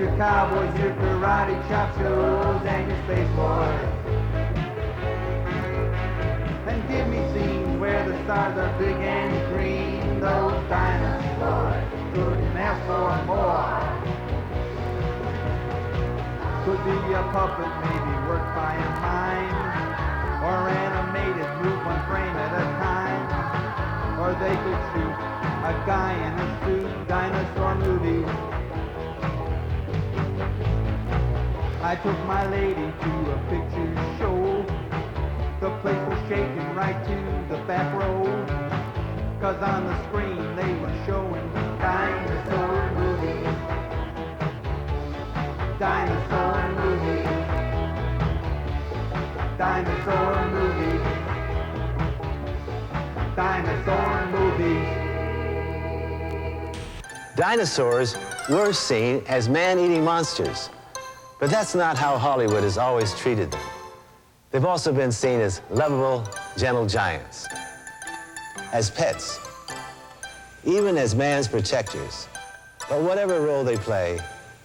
your cowboys, your karate chop shows, and your space wars. And give me scenes where the stars are big and green. Those dinosaurs couldn't ask for more. Could be a puppet, maybe worked by a mime, or animated, move one frame at a time. Or they could shoot a guy in a suit, dinosaur movies. I took my lady to a picture show. The place was shaking right to the back row, 'cause on the screen they were showing dinosaur movies. Dinosaur movies. Dinosaur movies. Dinosaur movies. Dinosaurs were seen as man-eating monsters, but that's not how Hollywood has always treated them. They've also been seen as lovable, gentle giants, as pets, even as man's protectors. But whatever role they play,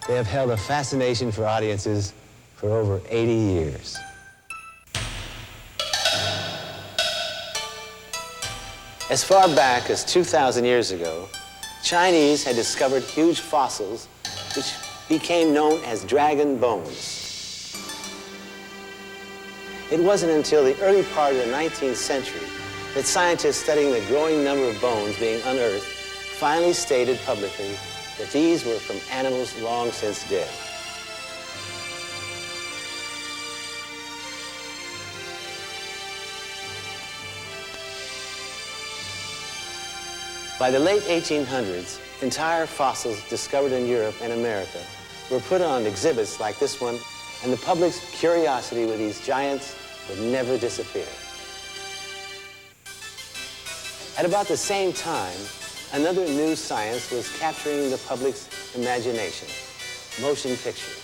they have held a fascination for audiences for over 80 years. As far back as 2,000 years ago, Chinese had discovered huge fossils which became known as dragon bones. It wasn't until the early part of the 19th century that scientists studying the growing number of bones being unearthed finally stated publicly that these were from animals long since dead. By the late 1800s, entire fossils discovered in Europe and America were put on exhibits like this one, and the public's curiosity with these giants would never disappear. At about the same time, another new science was capturing the public's imagination: motion pictures.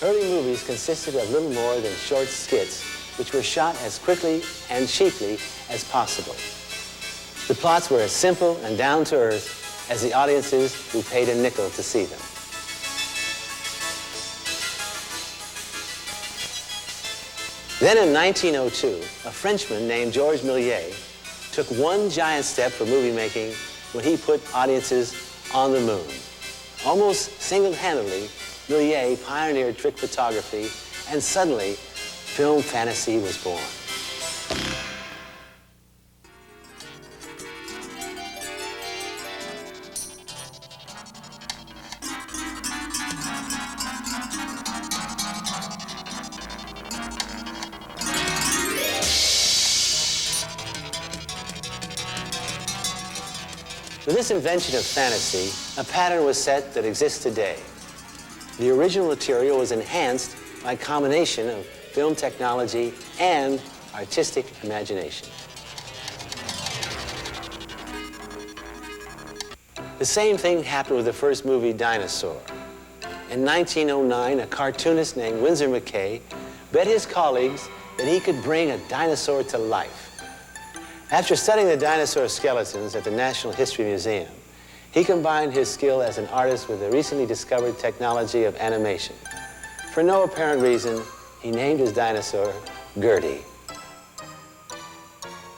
Early movies consisted of little more than short skits, which were shot as quickly and cheaply as possible. The plots were as simple and down to earth as the audiences who paid a nickel to see them. Then in 1902, a Frenchman named Georges Méliès took one giant step for movie making when he put audiences on the moon. Almost single-handedly, Méliès pioneered trick photography, and suddenly, film fantasy was born. With this invention of fantasy, a pattern was set that exists today. The original material was enhanced by a combination of film technology and artistic imagination. The same thing happened with the first movie, Dinosaur. In 1909, a cartoonist named Winsor McCay bet his colleagues that he could bring a dinosaur to life. After studying the dinosaur skeletons at the National History Museum, he combined his skill as an artist with the recently discovered technology of animation. For no apparent reason, he named his dinosaur Gertie.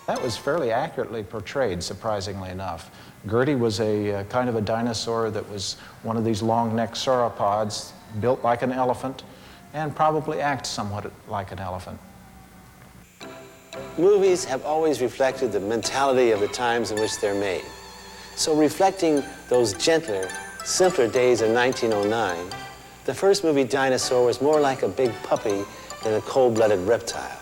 That was fairly accurately portrayed, surprisingly enough. Gertie was a kind of a dinosaur that was one of these long-necked sauropods, built like an elephant, and probably acts somewhat like an elephant. Movies have always reflected the mentality of the times in which they're made. So reflecting those gentler, simpler days of 1909, the first movie, Dinosaur, was more like a big puppy than a cold-blooded reptile.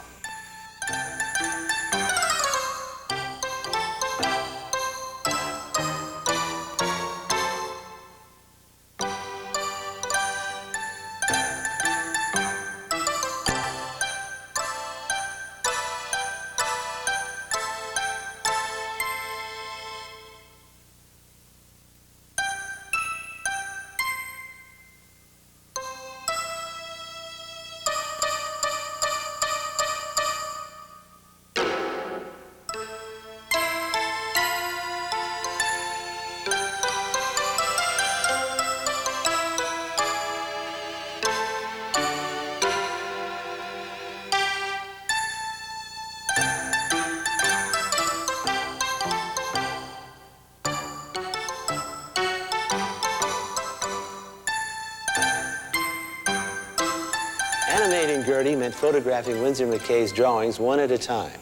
meant photographing Winsor McCay's drawings one at a time.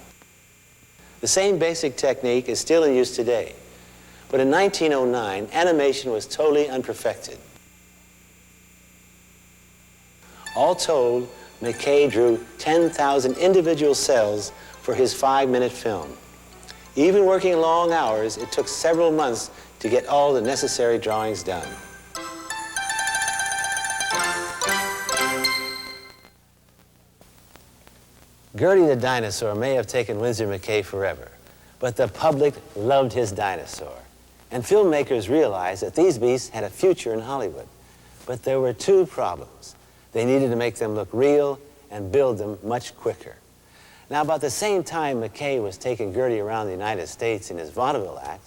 The same basic technique is still in use today, but in 1909, animation was totally unperfected. All told, McCay drew 10,000 individual cells for his 5-minute film. Even working long hours, it took several months to get all the necessary drawings done. Gertie the dinosaur may have taken Winsor McCay forever, but the public loved his dinosaur. And filmmakers realized that these beasts had a future in Hollywood. But there were two problems. They needed to make them look real and build them much quicker. Now, about the same time McCay was taking Gertie around the United States in his vaudeville act,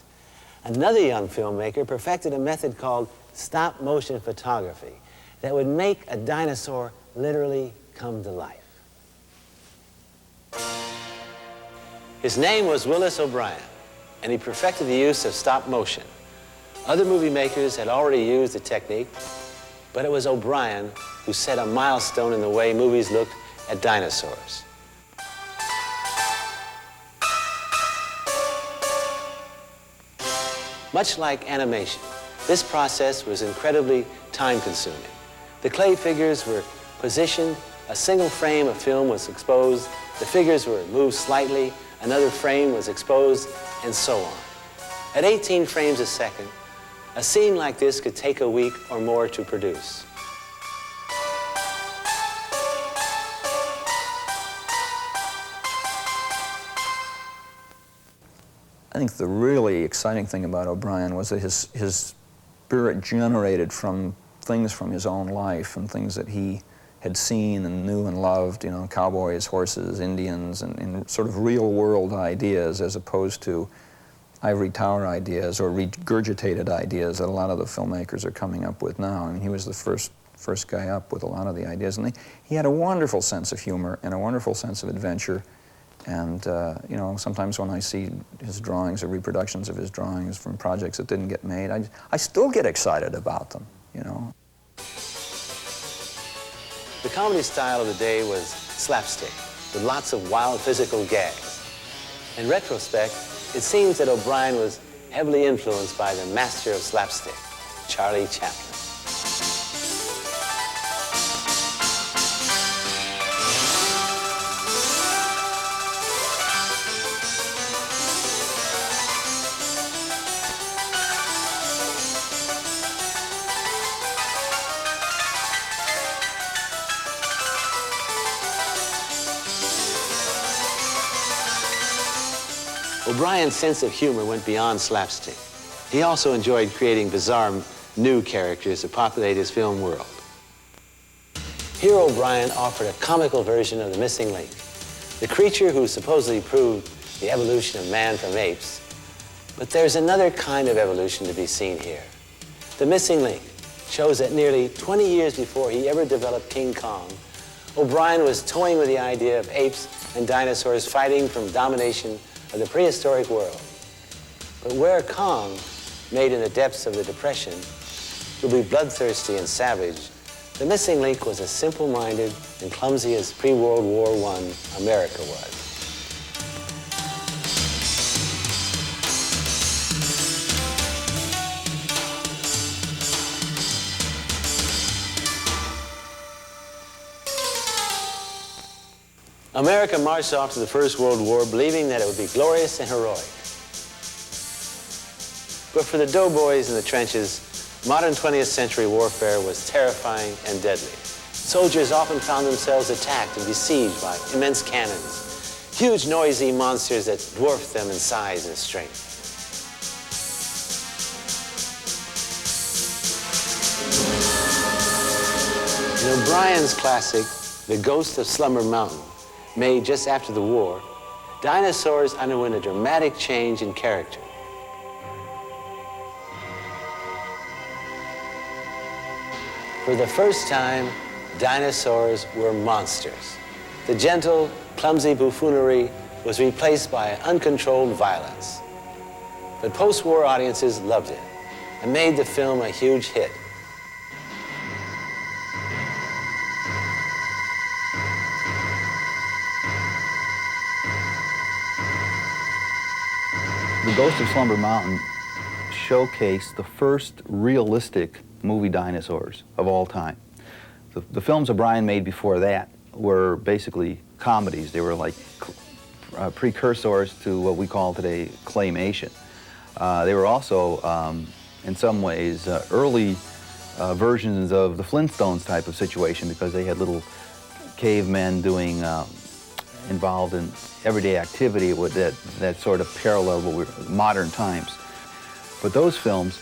another young filmmaker perfected a method called stop-motion photography that would make a dinosaur literally come to life. His name was Willis O'Brien, and he perfected the use of stop motion. Other movie makers had already used the technique, but it was O'Brien who set a milestone in the way movies looked at dinosaurs. Much like animation, this process was incredibly time-consuming. The clay figures were positioned, a single frame of film was exposed, the figures were moved slightly, another frame was exposed, and so on. At 18 frames a second, a scene like this could take a week or more to produce. I think the really exciting thing about O'Brien was that his spirit generated from things from his own life and things that he had seen and knew and loved, you know, cowboys, horses, Indians, and sort of real-world ideas as opposed to ivory tower ideas or regurgitated ideas that a lot of the filmmakers are coming up with now. I mean, he was the first guy up with a lot of the ideas, and he had a wonderful sense of humor and a wonderful sense of adventure. And, you know, sometimes when I see his drawings or reproductions of his drawings from projects that didn't get made, I still get excited about them, you know. The comedy style of the day was slapstick, with lots of wild physical gags. In retrospect, it seems that O'Brien was heavily influenced by the master of slapstick, Charlie Chaplin. O'Brien's sense of humor went beyond slapstick. He also enjoyed creating bizarre new characters to populate his film world. Here O'Brien offered a comical version of the missing link, the creature who supposedly proved the evolution of man from apes. But there's another kind of evolution to be seen here. The missing link shows that nearly 20 years before he ever developed King Kong, O'Brien was toying with the idea of apes and dinosaurs fighting from domination of the prehistoric world. But where Kong, made in the depths of the Depression, will be bloodthirsty and savage, the missing link was as simple-minded and clumsy as pre-World War I America was. America marched off to the First World War believing that it would be glorious and heroic. But for the doughboys in the trenches, modern 20th century warfare was terrifying and deadly. Soldiers often found themselves attacked and besieged by immense cannons, huge noisy monsters that dwarfed them in size and strength. In O'Brien's classic, The Ghost of Slumber Mountain, made just after the war, dinosaurs underwent a dramatic change in character. For the first time, dinosaurs were monsters. The gentle, clumsy buffoonery was replaced by uncontrolled violence. But post-war audiences loved it and made the film a huge hit. The Ghost of Slumber Mountain showcased the first realistic movie dinosaurs of all time. The films O'Brien made before that were basically comedies. They were like precursors to what we call today claymation. They were also, in some ways, early versions of the Flintstones type of situation, because they had little cavemen doing, involved in everyday activity with that sort of parallel with modern times. But those films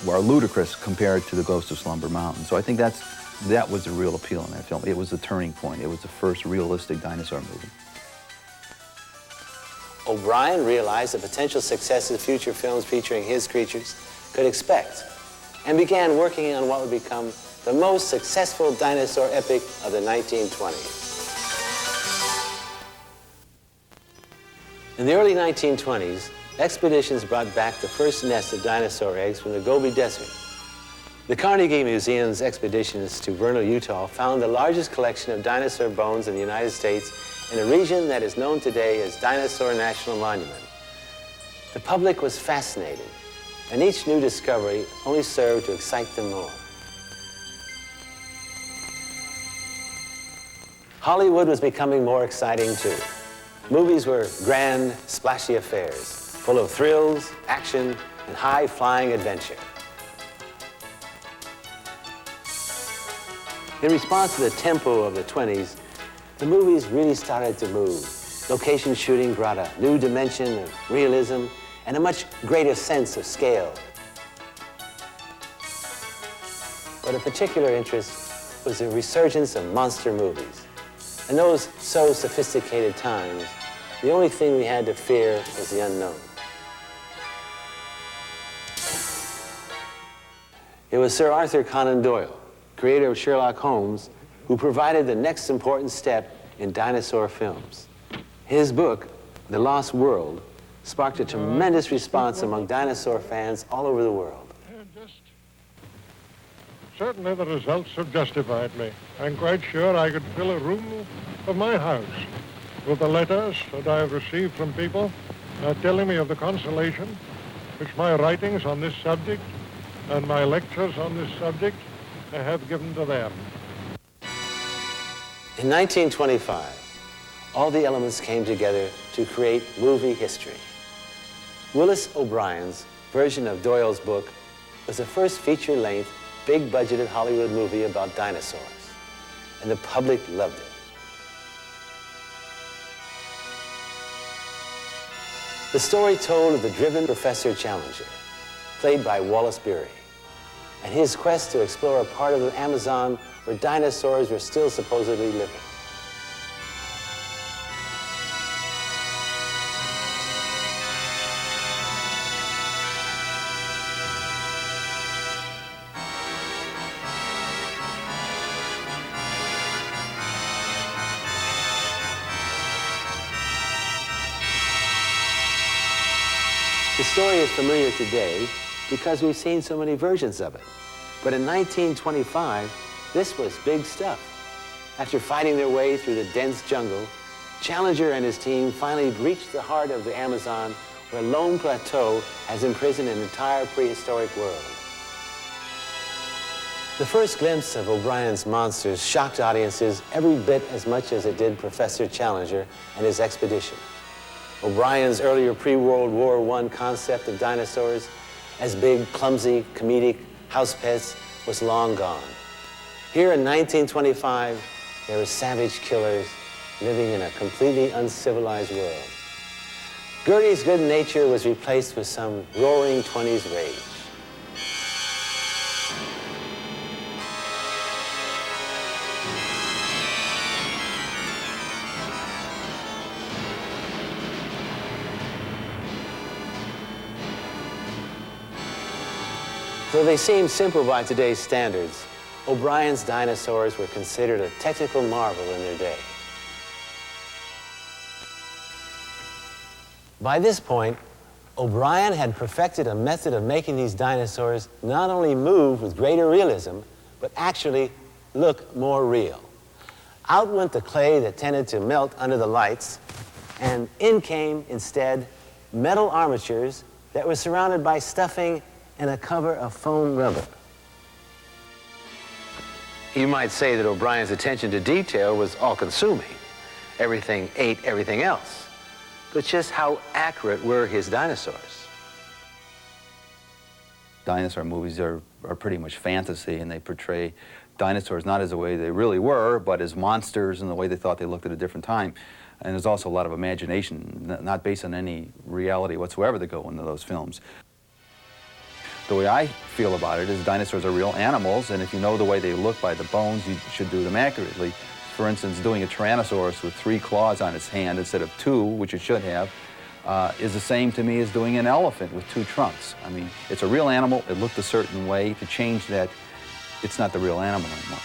were ludicrous compared to The Ghost of Slumber Mountain. So I think that was the real appeal in that film. It was the turning point. It was the first realistic dinosaur movie. O'Brien realized the potential successes future films featuring his creatures could expect, and began working on what would become the most successful dinosaur epic of the 1920s. In the early 1920s, expeditions brought back the first nest of dinosaur eggs from the Gobi Desert. The Carnegie Museum's expeditions to Vernal, Utah found the largest collection of dinosaur bones in the United States in a region that is known today as Dinosaur National Monument. The public was fascinated, and each new discovery only served to excite them more. Hollywood was becoming more exciting too. Movies were grand, splashy affairs, full of thrills, action, and high-flying adventure. In response to the tempo of the 20s, the movies really started to move. Location shooting brought a new dimension of realism and a much greater sense of scale. But a particular interest was the resurgence of monster movies. In those so sophisticated times, the only thing we had to fear was the unknown. It was Sir Arthur Conan Doyle, creator of Sherlock Holmes, who provided the next important step in dinosaur films. His book, The Lost World, sparked a tremendous response among dinosaur fans all over the world. Certainly the results have justified me. I'm quite sure I could fill a room of my house with the letters that I have received from people telling me of the consolation which my writings on this subject and my lectures on this subject have given to them. In 1925, all the elements came together to create movie history. Willis O'Brien's version of Doyle's book was the first feature-length, big-budgeted Hollywood movie about dinosaurs, and the public loved it. The story told of the driven Professor Challenger, played by Wallace Beery, and his quest to explore a part of the Amazon where dinosaurs were still supposedly living. The story is familiar today because we've seen so many versions of it. But in 1925, this was big stuff. After fighting their way through the dense jungle, Challenger and his team finally reached the heart of the Amazon, where Lone Plateau has imprisoned an entire prehistoric world. The first glimpse of O'Brien's monsters shocked audiences every bit as much as it did Professor Challenger and his expedition. O'Brien's earlier pre-World War I concept of dinosaurs as big, clumsy, comedic house pets was long gone. Here in 1925, there were savage killers living in a completely uncivilized world. Gertie's good nature was replaced with some roaring 20s rage. Though they seemed simple by today's standards, O'Brien's dinosaurs were considered a technical marvel in their day. By this point, O'Brien had perfected a method of making these dinosaurs not only move with greater realism, but actually look more real. Out went the clay that tended to melt under the lights, and in came, instead, metal armatures that were surrounded by stuffing and a cover of foam rubber. You might say that O'Brien's attention to detail was all-consuming. Everything ate everything else. But just how accurate were his dinosaurs? Dinosaur movies are pretty much fantasy, and they portray dinosaurs not as the way they really were, but as monsters and the way they thought they looked at a different time. And there's also a lot of imagination, not based on any reality whatsoever that go into those films. The way I feel about it is dinosaurs are real animals, and if you know the way they look by the bones, you should do them accurately. For instance, doing a Tyrannosaurus with 3 claws on its hand instead of 2, which it should have, is the same to me as doing an elephant with 2 trunks. I mean, it's a real animal, it looked a certain way. To change that, it's not the real animal anymore.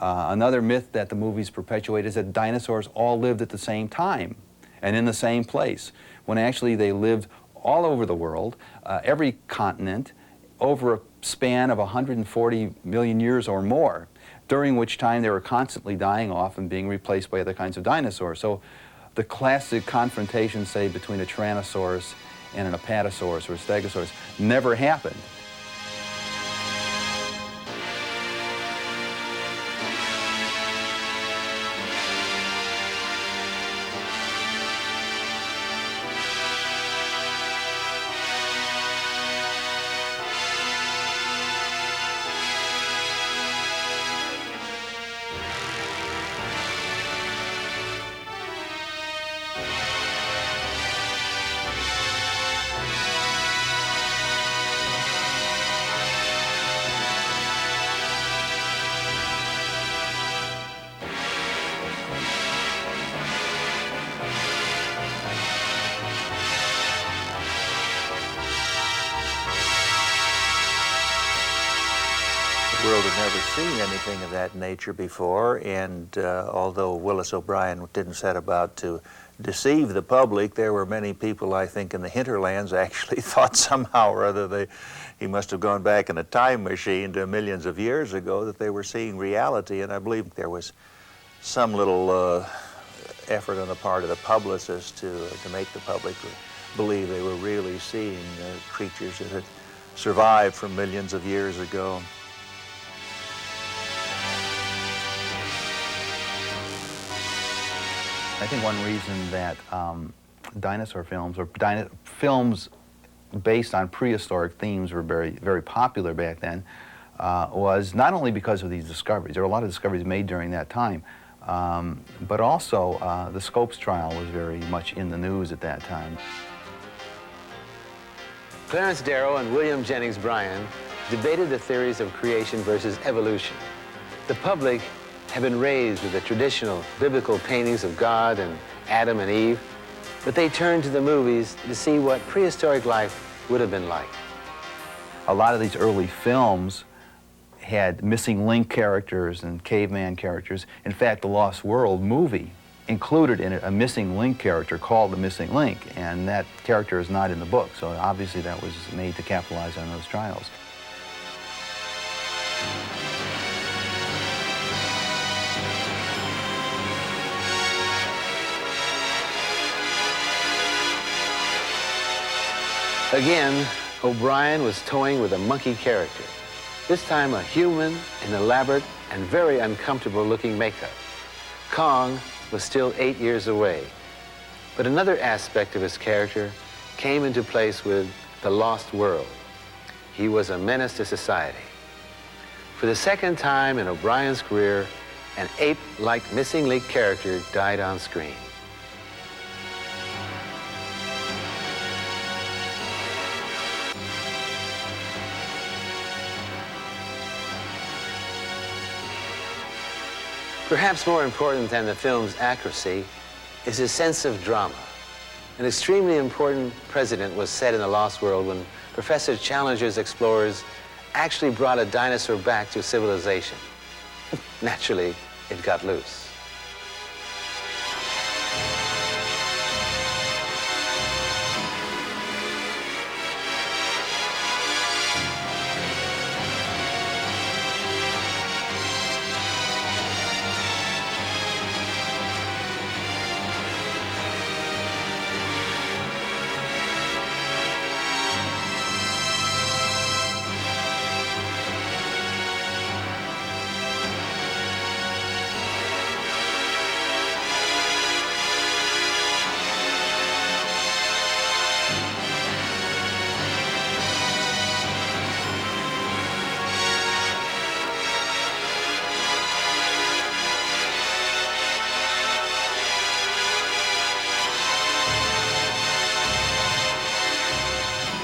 Another myth that the movies perpetuate is that dinosaurs all lived at the same time and in the same place, when actually they lived all over the world, every continent, over a span of 140 million years or more, during which time they were constantly dying off and being replaced by other kinds of dinosaurs. So the classic confrontation, say, between a Tyrannosaurus and an Apatosaurus or a Stegosaurus never happened. The world had never seen anything of that nature before, and although Willis O'Brien didn't set about to deceive the public, there were many people, I think, in the hinterlands actually thought somehow or other he must have gone back in a time machine to millions of years ago, that they were seeing reality, and I believe there was some little effort on the part of the publicists to make the public believe they were really seeing creatures that had survived from millions of years ago. I think one reason that dinosaur films, or films based on prehistoric themes, were very popular back then, was not only because of these discoveries. There were a lot of discoveries made during that time, but also the Scopes trial was very much in the news at that time. Clarence Darrow and William Jennings Bryan debated the theories of creation versus evolution. The public have been raised with the traditional biblical paintings of God and Adam and Eve, but they turned to the movies to see what prehistoric life would have been like. A lot of these early films had missing link characters and caveman characters. In fact, the Lost World movie included in it a missing link character called the Missing Link, and that character is not in the book, so obviously that was made to capitalize on those trials. Again, O'Brien was toying with a monkey character, this time a human in elaborate and very uncomfortable looking makeup. Kong was still 8 years away, but another aspect of his character came into place with the Lost World. He was a menace to society. For the second time in O'Brien's career, an ape-like missing link character died on screen. Perhaps more important than the film's accuracy is his sense of drama. An extremely important precedent was set in The Lost World when Professor Challenger's explorers actually brought a dinosaur back to civilization. Naturally, it got loose.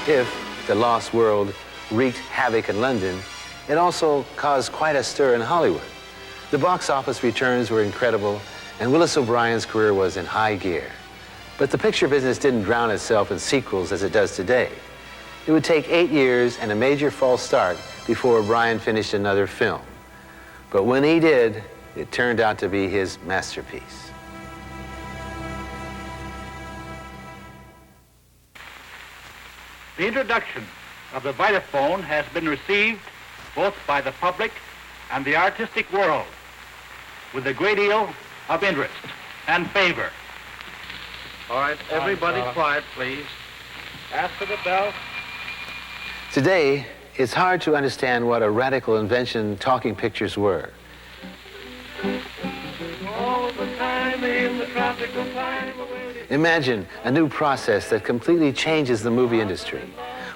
If The Lost World wreaked havoc in London, it also caused quite a stir in Hollywood. The box office returns were incredible, and Willis O'Brien's career was in high gear. But the picture business didn't drown itself in sequels as it does today. It would take 8 years and a major false start before O'Brien finished another film. But when he did, it turned out to be his masterpiece. The introduction of the Vitaphone has been received both by the public and the artistic world with a great deal of interest and favor. All right, everybody quiet, please. After the bell. Today, it's hard to understand what a radical invention talking pictures were. All the time in the tropical time. Imagine a new process that completely changes the movie industry,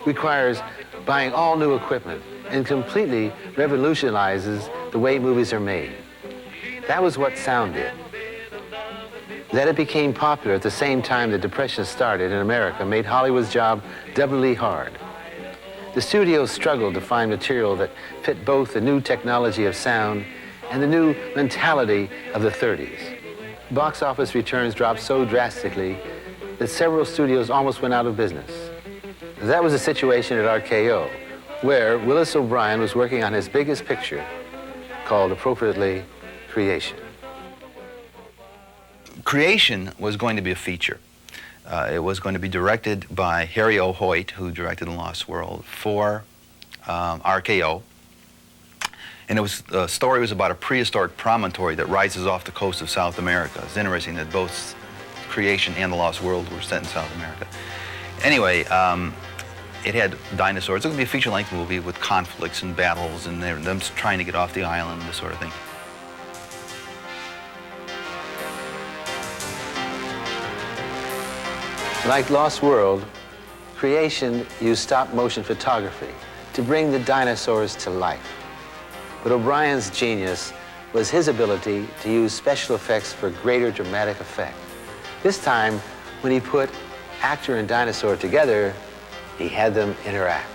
requires buying all new equipment, and completely revolutionizes the way movies are made. That was what sound did. That it became popular at the same time the Depression started in America made Hollywood's job doubly hard. The studios struggled to find material that fit both the new technology of sound and the new mentality of the 30s. Box office returns dropped so drastically that several studios almost went out of business. That was the situation at RKO, where Willis O'Brien was working on his biggest picture, called appropriately Creation. Creation was going to be a feature. It was going to be directed by Harry O. Hoyt, who directed The Lost World, for RKO. And the story was about a prehistoric promontory that rises off the coast of South America. It's interesting that both Creation and The Lost World were set in South America. Anyway, it had dinosaurs. It was going to be a feature-length movie with conflicts and battles and them trying to get off the island, this sort of thing. Like Lost World, Creation used stop-motion photography to bring the dinosaurs to life. But O'Brien's genius was his ability to use special effects for greater dramatic effect. This time, when he put actor and dinosaur together, he had them interact.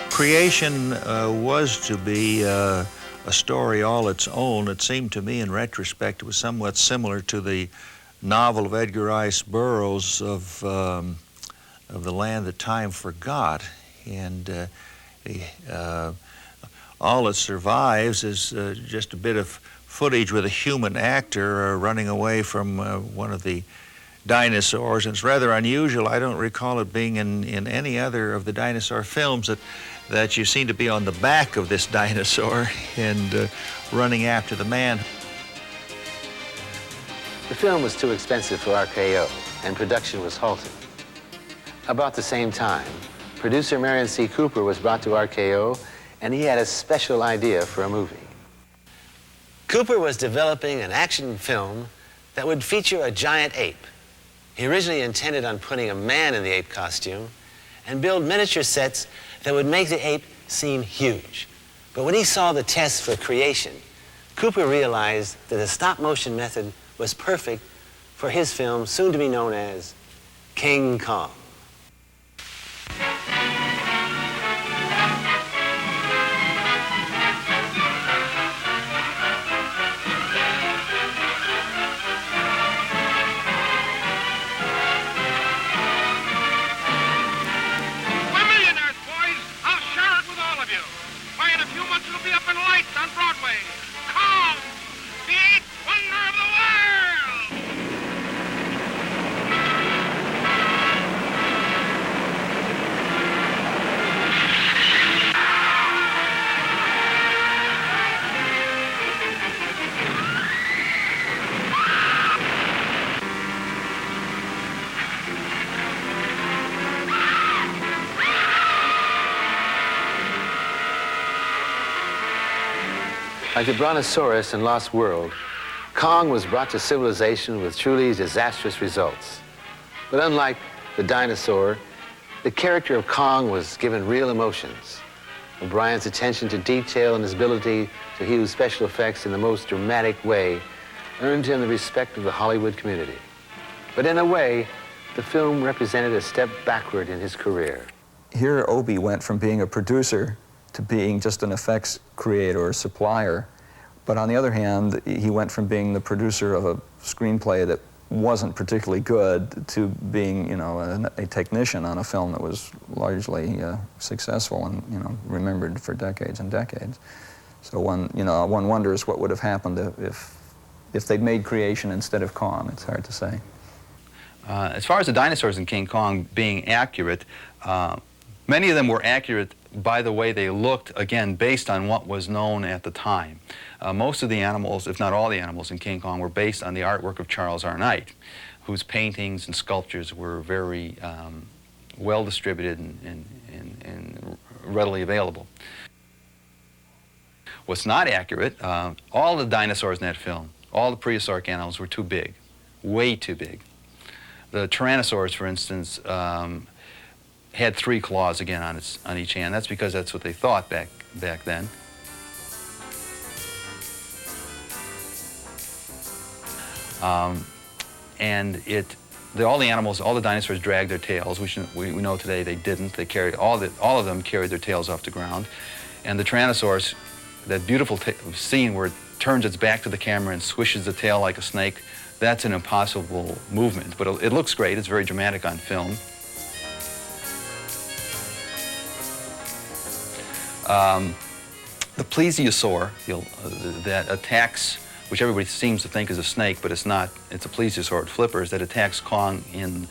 Creation was to be a story all its own. It seemed to me, in retrospect, it was somewhat similar to the novel of Edgar Rice Burroughs of The Land That Time Forgot. And all that survives is just a bit of footage with a human actor running away from one of the dinosaurs. And it's rather unusual. I don't recall it being in any other of the dinosaur films that you seem to be on the back of this dinosaur and running after the man. The film was too expensive for RKO, and production was halted. About the same time, producer Marion C. Cooper was brought to RKO, and he had a special idea for a movie. Cooper was developing an action film that would feature a giant ape. He originally intended on putting a man in the ape costume and build miniature sets that would make the ape seem huge. But when he saw the tests for Creation, Cooper realized that the stop-motion method was perfect for his film, soon to be known as King Kong. Wonder of the world! Like the Brontosaurus in Lost World, Kong was brought to civilization with truly disastrous results. But unlike the dinosaur, the character of Kong was given real emotions. O'Brien's attention to detail and his ability to use special effects in the most dramatic way earned him the respect of the Hollywood community. But in a way, the film represented a step backward in his career. Here, Obie went from being a producer to being just an effects creator or supplier. But on the other hand, he went from being the producer of a screenplay that wasn't particularly good to being, a technician on a film that was largely successful and, remembered for decades and decades. So one wonders what would have happened if they'd made Creation instead of Kong. It's hard to say. As far as the dinosaurs in King Kong being accurate, many of them were accurate by the way they looked, again, based on what was known at the time. Most of the animals, if not all the animals in King Kong, were based on the artwork of Charles R. Knight, whose paintings and sculptures were very well distributed and readily available. What's not accurate, all the dinosaurs in that film, all the prehistoric animals were too big, way too big. The Tyrannosaurus, for instance, had 3 claws again on each hand. That's because that's what they thought back then. And all the animals, all the dinosaurs dragged their tails, which we know today they didn't. They carried all of them carried their tails off the ground. And the Tyrannosaurus, that beautiful scene where it turns its back to the camera and swishes the tail like a snake, that's an impossible movement. But it looks great. It's very dramatic on film. The plesiosaur that attacks, which everybody seems to think is a snake, but it's not. It's a plesiosaur, it flippers, that attacks Kong in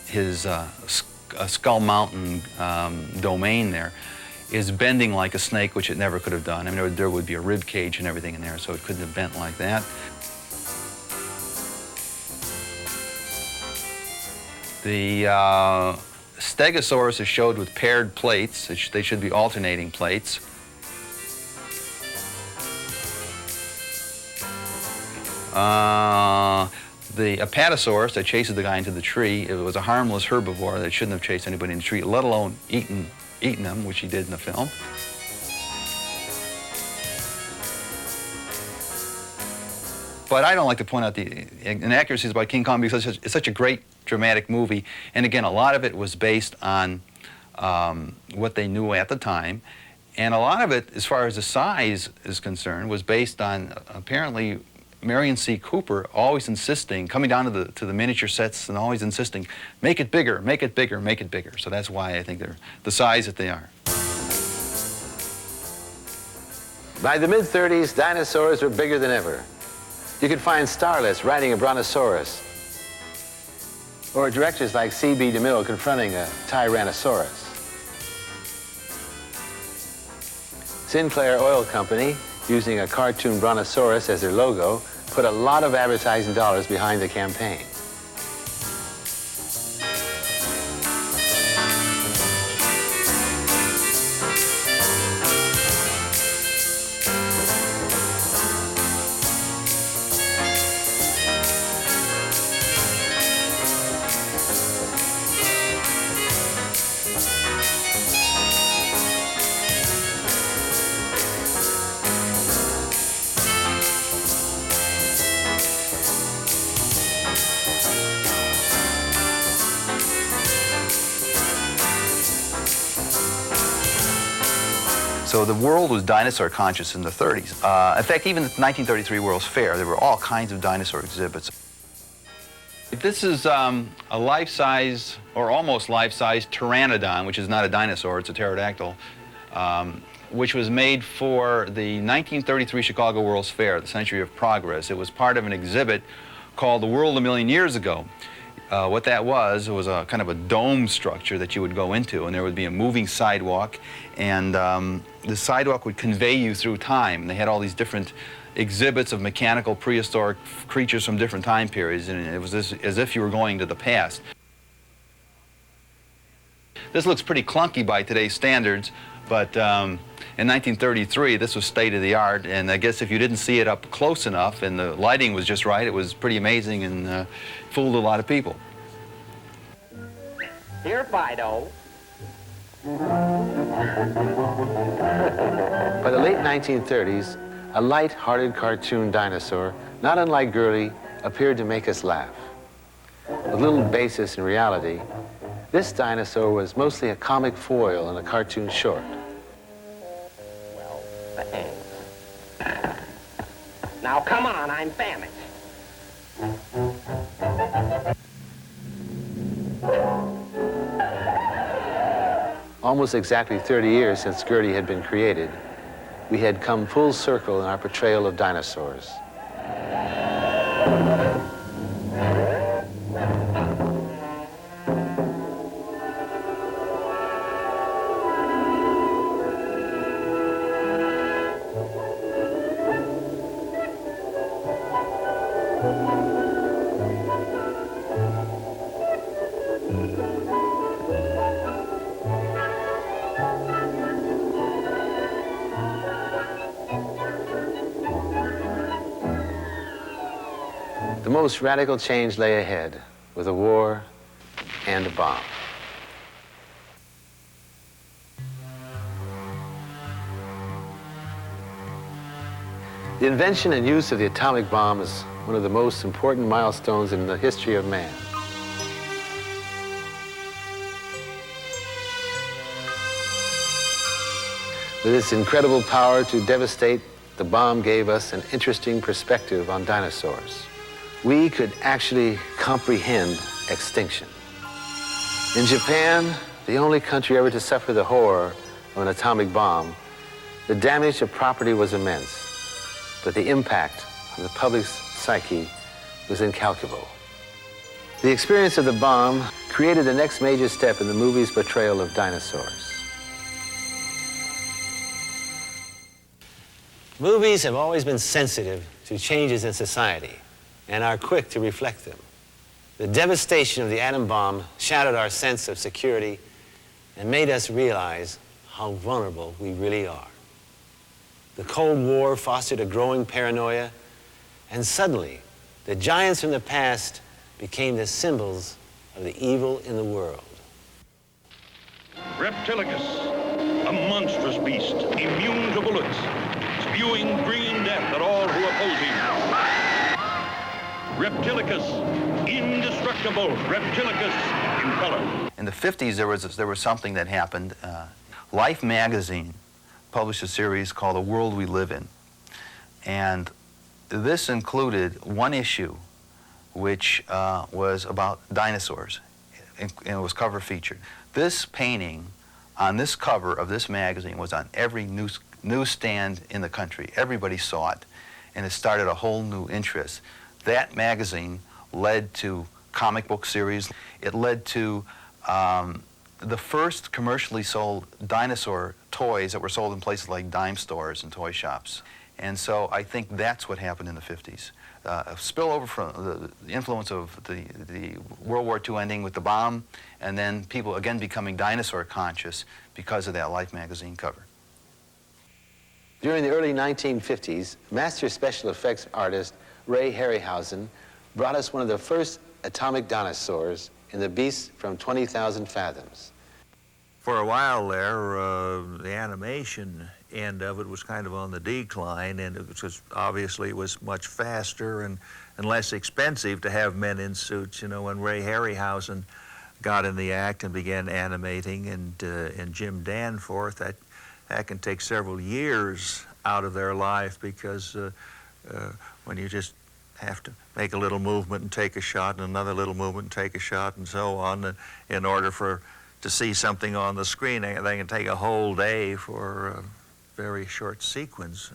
his Skull Mountain domain there, is bending like a snake, which it never could have done. I mean, there would be a rib cage and everything in there, so it couldn't have bent like that. The Stegosaurus is showed with paired plates. They should be alternating plates. The Apatosaurus that chases the guy into the tree, it was a harmless herbivore that shouldn't have chased anybody in the tree, let alone eaten them, which he did in the film. But I don't like to point out the inaccuracies about King Kong because it's such a great dramatic movie. And again, a lot of it was based on what they knew at the time. And a lot of it, as far as the size is concerned, was based on apparently Marion C. Cooper always insisting, coming down to the miniature sets and always insisting, make it bigger, make it bigger, make it bigger. So that's why I think they're the size that they are. By the mid-30s, dinosaurs were bigger than ever. You could find starlets riding a brontosaurus, or directors like C.B. DeMille confronting a Tyrannosaurus. Sinclair Oil Company, using a cartoon brontosaurus as their logo, put a lot of advertising dollars behind the campaign. So the world was dinosaur conscious in the 30s. In fact, even at the 1933 World's Fair, there were all kinds of dinosaur exhibits. This is a life-size, or almost life-size, pteranodon, which is not a dinosaur, it's a pterodactyl, which was made for the 1933 Chicago World's Fair, the Century of Progress. It was part of an exhibit called The World a Million Years Ago. What that was a kind of a dome structure that you would go into, and there would be a moving sidewalk, and the sidewalk would convey you through time. They had all these different exhibits of mechanical prehistoric creatures from different time periods, and it was as if you were going to the past. This looks pretty clunky by today's standards, But in 1933, this was state of the art, and I guess if you didn't see it up close enough and the lighting was just right, it was pretty amazing and fooled a lot of people. Here, Fido. By the late 1930s, a light-hearted cartoon dinosaur, not unlike Gertie, appeared to make us laugh. With little basis in reality, this dinosaur was mostly a comic foil in a cartoon short. Well, thanks. Now, come on, I'm famished. Almost exactly 30 years since Gertie had been created, we had come full circle in our portrayal of dinosaurs. The most radical change lay ahead with a war and a bomb. The invention and use of the atomic bomb is one of the most important milestones in the history of man. With its incredible power to devastate, the bomb gave us an interesting perspective on dinosaurs. We could actually comprehend extinction. In Japan, the only country ever to suffer the horror of an atomic bomb, the damage to property was immense, but the impact on the public's psyche was incalculable. The experience of the bomb created the next major step in the movie's portrayal of dinosaurs. Movies have always been sensitive to changes in society and are quick to reflect them. The devastation of the atom bomb shattered our sense of security and made us realize how vulnerable we really are. The Cold War fostered a growing paranoia, and suddenly, the giants from the past became the symbols of the evil in the world. Reptilicus, a monstrous beast, immune to bullets, spewing green death at all who oppose him. Reptilicus, indestructible, Reptilicus in color. In the 50s, there was something that happened. Life magazine published a series called The World We Live In. And this included one issue which was about dinosaurs, and it was cover featured. This painting on this cover of this magazine was on every newsstand in the country. Everybody saw it, and it started a whole new interest. That magazine led to comic book series. It led to the first commercially sold dinosaur toys that were sold in places like dime stores and toy shops. And so I think that's what happened in the 50s. A spillover from the influence of the World War II ending with the bomb, and then people again becoming dinosaur conscious because of that Life magazine cover. During the early 1950s, master special effects artist Ray Harryhausen brought us one of the first atomic dinosaurs in The Beast from 20,000 Fathoms. For a while there, the animation end of it was kind of on the decline, and it was obviously was much faster and less expensive to have men in suits. You know, when Ray Harryhausen got in the act and began animating, and Jim Danforth, that can take several years out of their life, because when you just have to make a little movement and take a shot, and another little movement and take a shot, and so on, in order to see something on the screen, they can take a whole day for a very short sequence.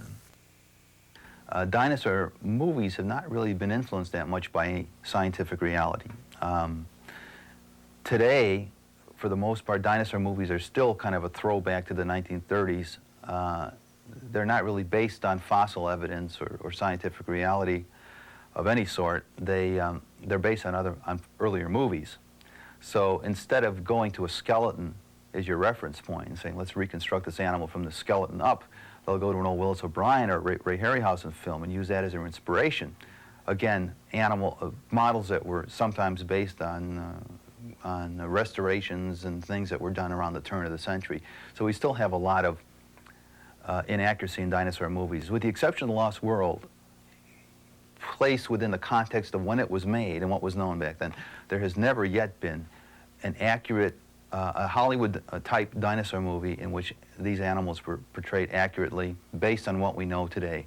Dinosaur movies have not really been influenced that much by any scientific reality. Today, for the most part, dinosaur movies are still kind of a throwback to the 1930s. They're not really based on fossil evidence or scientific reality of any sort. They're based on earlier movies. So instead of going to a skeleton as your reference point and saying, let's reconstruct this animal from the skeleton up. They'll go to an old Willis O'Brien or Ray Harryhausen film and use that as their inspiration. Again, models that were sometimes based on restorations and things that were done around the turn of the century. So we still have a lot of inaccuracy in dinosaur movies. With the exception of The Lost World, placed within the context of when it was made and what was known back then, there has never yet been an accurate, a Hollywood-type dinosaur movie in which these animals were portrayed accurately based on what we know today.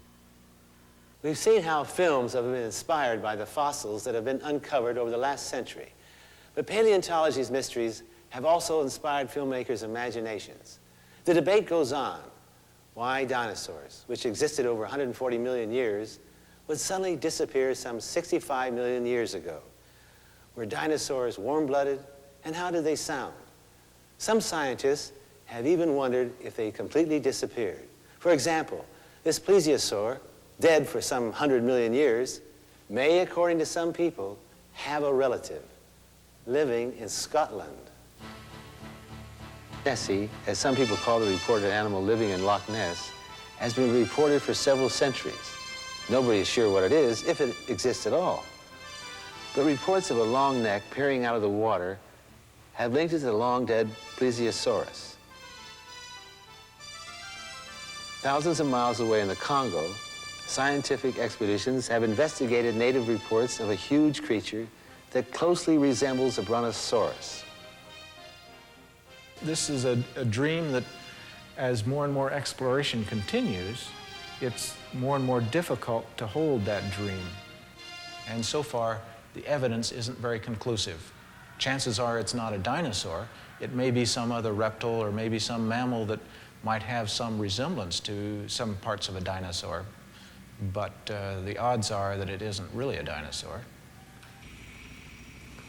We've seen how films have been inspired by the fossils that have been uncovered over the last century. But paleontology's mysteries have also inspired filmmakers' imaginations. The debate goes on. Why dinosaurs, which existed over 140 million years, would suddenly disappear some 65 million years ago? Were dinosaurs warm-blooded, and how did they sound? Some scientists have even wondered if they completely disappeared. For example, this plesiosaur, dead for some 100 million years, may, according to some people, have a relative living in Scotland. Nessie, as some people call the reported animal living in Loch Ness, has been reported for several centuries. Nobody is sure what it is, if it exists at all. But reports of a long neck peering out of the water have linked it to the long-dead Plesiosaurus. Thousands of miles away in the Congo, scientific expeditions have investigated native reports of a huge creature that closely resembles a brontosaurus. This is a dream that, as more and more exploration continues, it's more and more difficult to hold that dream. And so far, the evidence isn't very conclusive. Chances are it's not a dinosaur. It may be some other reptile or maybe some mammal that might have some resemblance to some parts of a dinosaur. But the odds are that it isn't really a dinosaur.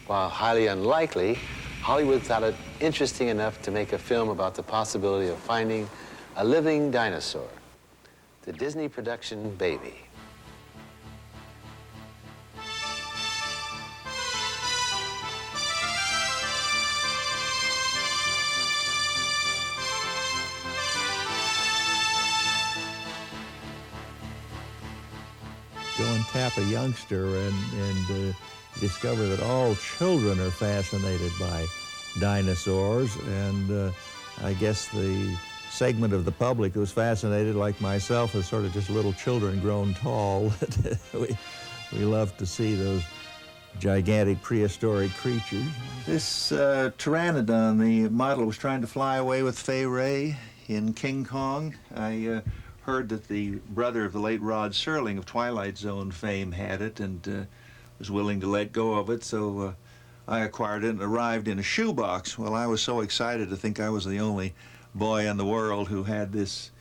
While highly unlikely, Hollywood thought it interesting enough to make a film about the possibility of finding a living dinosaur, the Disney production Baby. Go and tap a youngster and discover that all children are fascinated by dinosaurs, and I guess the segment of the public who's fascinated, like myself, is sort of just little children grown tall. we love to see those gigantic prehistoric creatures. This pteranodon, the model was trying to fly away with Fay Wray in King Kong. I heard that the brother of the late Rod Serling of Twilight Zone fame had it and was willing to let go of it, so I acquired it and arrived in a shoebox. Well, I was so excited to think I was the only boy in the world who had this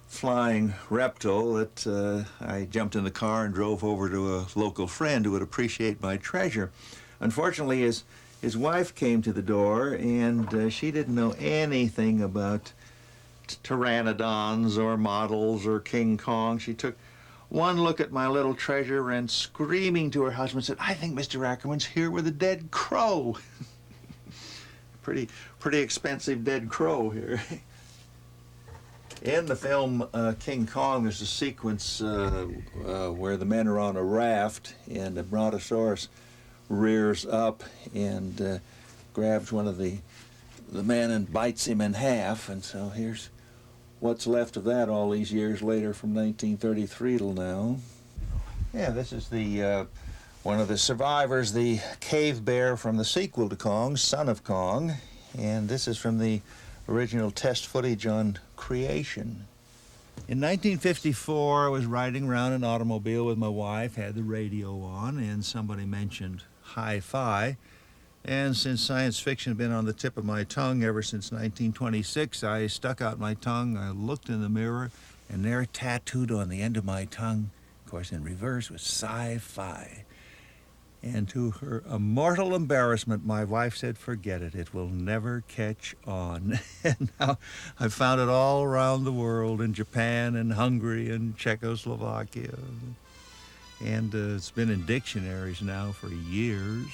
flying reptile that I jumped in the car and drove over to a local friend who would appreciate my treasure. Unfortunately, his wife came to the door, and she didn't know anything about pteranodons or models or King Kong. She took one look at my little treasure, ran screaming to her husband, said, "I think Mr. Ackerman's here with a dead crow." Pretty expensive dead crow here. In the film King Kong, there's a sequence where the men are on a raft and the brontosaurus rears up and grabs one of the men and bites him in half, and so here's what's left of that all these years later from 1933 till now. Yeah, this is the one of the survivors, the cave bear from the sequel to Kong, Son of Kong, and this is from the original test footage on creation. In 1954, I was riding around an automobile with my wife, had the radio on, and somebody mentioned hi-fi. And since science fiction had been on the tip of my tongue ever since 1926, I stuck out my tongue, I looked in the mirror, and there tattooed on the end of my tongue, of course in reverse, was sci-fi. And to her immortal embarrassment, my wife said, "Forget it, it will never catch on." And now I've found it all around the world, in Japan and Hungary and Czechoslovakia. And it's been in dictionaries now for years.